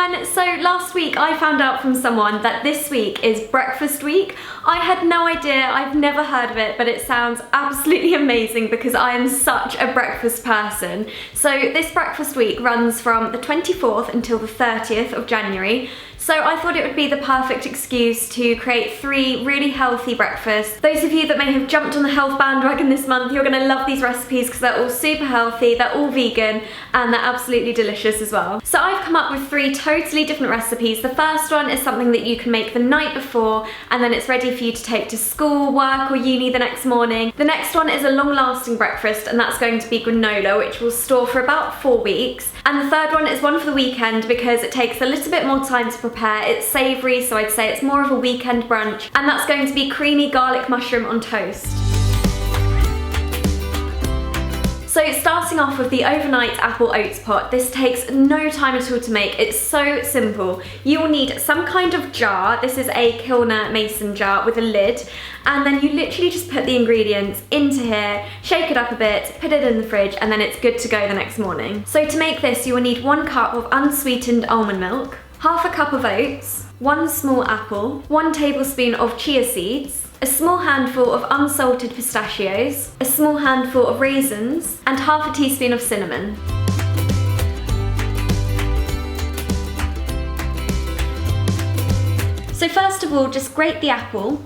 everyone! So last week I found out from someone that this week is breakfast week. I had no idea, I've never heard of it, but it sounds absolutely amazing because I am such a breakfast person. So this breakfast week runs from the 24th until the 30th of January. So I thought it would be the perfect excuse to create 3 really healthy breakfasts. Those of you that may have jumped on the health bandwagon this month, you're gonna love these recipes because they're all super healthy, they're all vegan, and they're absolutely delicious as well. So I've come up with 3 totally different recipes. The first one is something that you can make the night before, and then it's ready for you to take to school, work, or uni the next morning. The next one is a long-lasting breakfast, and that's going to be granola, which will store for about 4 weeks. And the third one is one for the weekend because it takes a little bit more time to prepare. It's savoury, so I'd say it's more of a weekend brunch, and that's going to be creamy garlic mushroom on toast. So starting off with the overnight apple oats pot, this takes no time at all to make. It's so simple. You will need some kind of jar. This is a Kilner mason jar with a lid, and then you literally just put the ingredients into here, shake it up a bit, put it in the fridge, and then it's good to go the next morning. So to make this, you will need 1 cup of unsweetened almond milk, half a cup of oats, 1 small apple, 1 tablespoon of chia seeds, a small handful of unsalted pistachios, a small handful of raisins, and half a teaspoon of cinnamon. So first of all, just grate the apple,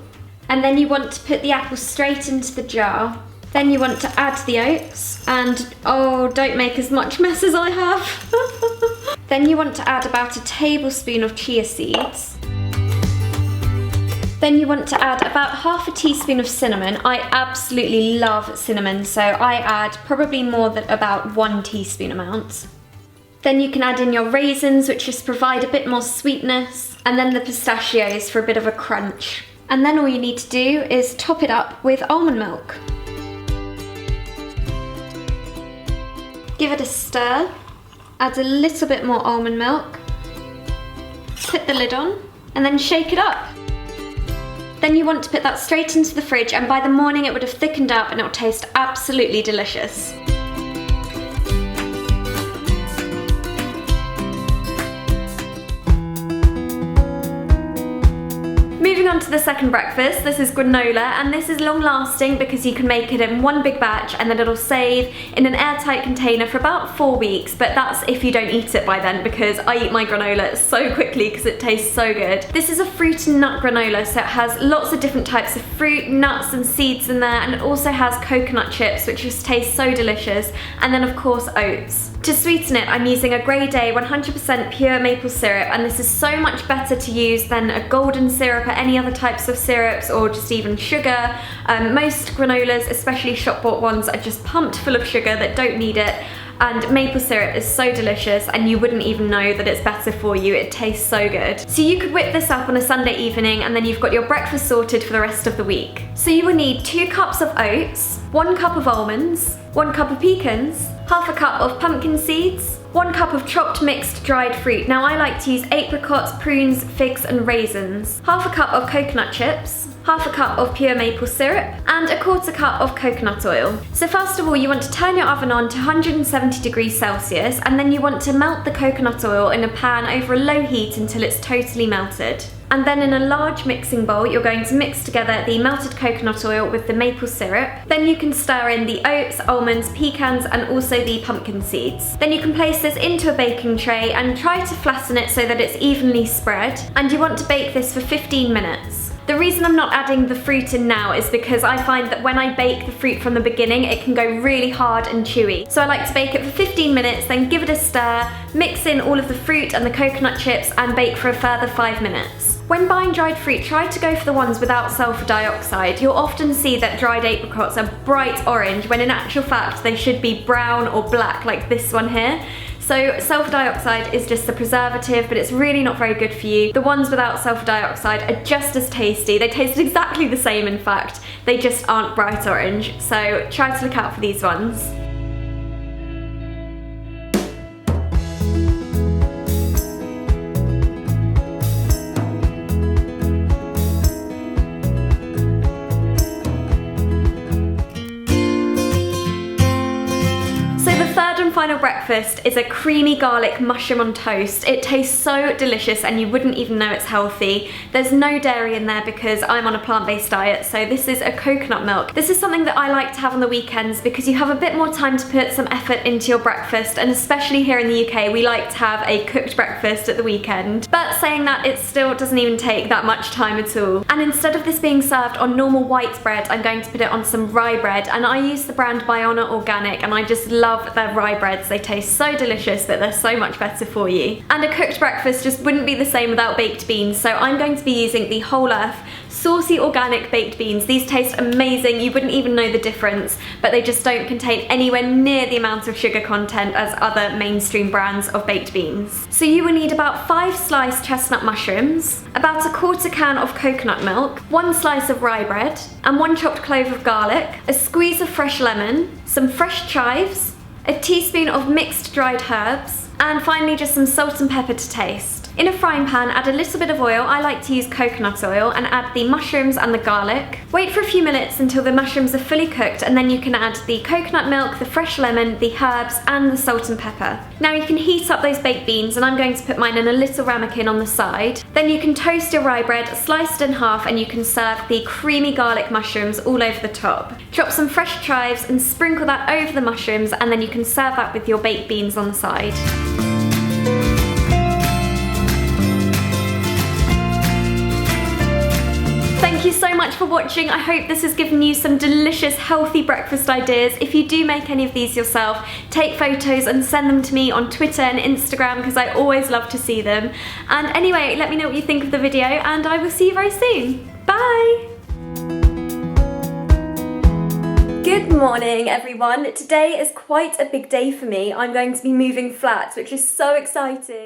and then you want to put the apple straight into the jar. Then you want to add the oats, and oh, don't make as much mess as I have. Then you want to add about a tablespoon of chia seeds. Then you want to add about half a teaspoon of cinnamon. I absolutely love cinnamon, so I add probably more than about 1 teaspoon amount. Then you can add in your raisins, which just provide a bit more sweetness, and then the pistachios for a bit of a crunch. And then all you need to do is top it up with almond milk. Give it a stir, add a little bit more almond milk, put the lid on, and then shake it up. Then you want to put that straight into the fridge, and by the morning it would have thickened up and it will taste absolutely delicious. Moving on to the second breakfast, this is granola, and this is long lasting because you can make it in 1 big batch and then it'll save in an airtight container for about 4 weeks, but that's if you don't eat it by then, because I eat my granola so quickly because it tastes so good. This is a fruit and nut granola, so it has lots of different types of fruit, nuts and seeds in there, and it also has coconut chips, which just taste so delicious, and then of course oats. To sweeten it, I'm using a grade A 100% pure maple syrup, and this is so much better to use than a golden syrup or any other types of syrups, or just even sugar. Most granolas, especially shop-bought ones, are just pumped full of sugar that don't need it, and maple syrup is so delicious and you wouldn't even know that it's better for you. It tastes so good. So you could whip this up on a Sunday evening, and then you've got your breakfast sorted for the rest of the week. So you will need 2 cups of oats, 1 cup of almonds, 1 cup of pecans, half a cup of pumpkin seeds, 1 cup of chopped mixed dried fruit. Now I like to use apricots, prunes, figs and raisins, half a cup of coconut chips, half a cup of pure maple syrup, and 1/4 cup of coconut oil. So first of all, you want to turn your oven on to 170 degrees Celsius, and then you want to melt the coconut oil in a pan over a low heat until it's totally melted. And then in a large mixing bowl, you're going to mix together the melted coconut oil with the maple syrup. Then you can stir in the oats, almonds, pecans, and also the pumpkin seeds. Then you can place this into a baking tray and try to flatten it so that it's evenly spread. And you want to bake this for 15 minutes. The reason I'm not adding the fruit in now is because I find that when I bake the fruit from the beginning, it can go really hard and chewy. So I like to bake it for 15 minutes, then give it a stir, mix in all of the fruit and the coconut chips, and bake for a further 5 minutes. When buying dried fruit, try to go for the ones without sulfur dioxide. You'll often see that dried apricots are bright orange, when in actual fact they should be brown or black like this one here. So sulfur dioxide is just a preservative, but it's really not very good for you. The ones without sulfur dioxide are just as tasty. They taste exactly the same, in fact. They just aren't bright orange. So try to look out for these ones. final breakfast is a creamy garlic mushroom on toast. It tastes so delicious and you wouldn't even know it's healthy. There's no dairy in there because I'm on a plant-based diet, so this is a coconut milk. This is something that I like to have on the weekends because you have a bit more time to put some effort into your breakfast, and especially here in the UK we like to have a cooked breakfast at the weekend. But saying that, it still doesn't even take that much time at all. And instead of this being served on normal white bread, I'm going to put it on some rye bread, and I use the brand Biona Organic and I just love their rye breads. They taste so delicious, but they're so much better for you. And a cooked breakfast just wouldn't be the same without baked beans, so I'm going to be using the Whole Earth saucy organic baked beans. These taste amazing. You wouldn't even know the difference, but they just don't contain anywhere near the amount of sugar content as other mainstream brands of baked beans. So you will need about 5 sliced chestnut mushrooms, about a quarter can of coconut milk, 1 slice of rye bread, and 1 chopped clove of garlic, a squeeze of fresh lemon, some fresh chives, a teaspoon of mixed dried herbs, and finally just some salt and pepper to taste. In a frying pan, add a little bit of oil. I like to use coconut oil, and add the mushrooms and the garlic. Wait for a few minutes until the mushrooms are fully cooked, and then you can add the coconut milk, the fresh lemon, the herbs, and the salt and pepper. Now you can heat up those baked beans, and I'm going to put mine in a little ramekin on the side. Then you can toast your rye bread, slice it in half, and you can serve the creamy garlic mushrooms all over the top. Drop some fresh chives and sprinkle that over the mushrooms, and then you can serve that with your baked beans on the side. Thank you so much for watching. I hope this has given you some delicious, healthy breakfast ideas. If you do make any of these yourself, take photos and send them to me on Twitter and Instagram because I always love to see them. And anyway, let me know what you think of the video, and I will see you very soon. Bye! Good morning, everyone. Today is quite a big day for me. I'm going to be moving flats, which is so exciting.